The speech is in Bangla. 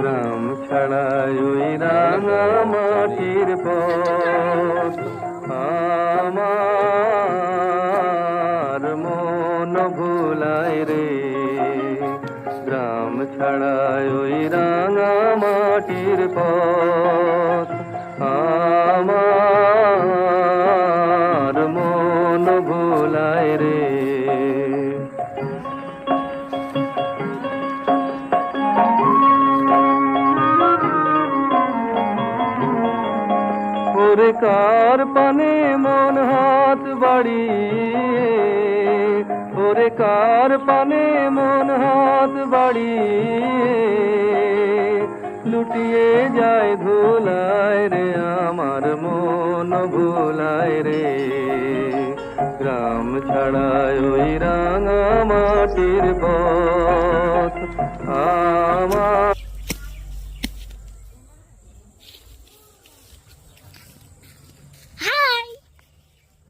গ্রাম ছাড়াই ওই রাঙা মাটির পথ আমার মন ভুলায় রে। গ্রাম ছাড়াই ওই রাঙা মাটির পথ আমার মন ভুলায় রে। ওরে কার পানে মন হাত বাড়িয়ে, ওরে কার পানে মন হাত বাড়িয়ে লুটিয়ে যায় ধুলায় রে, আমার মন ভুলায় রে। গ্রাম ছাড়ায় ওই রাঙা মাটির পথ আমার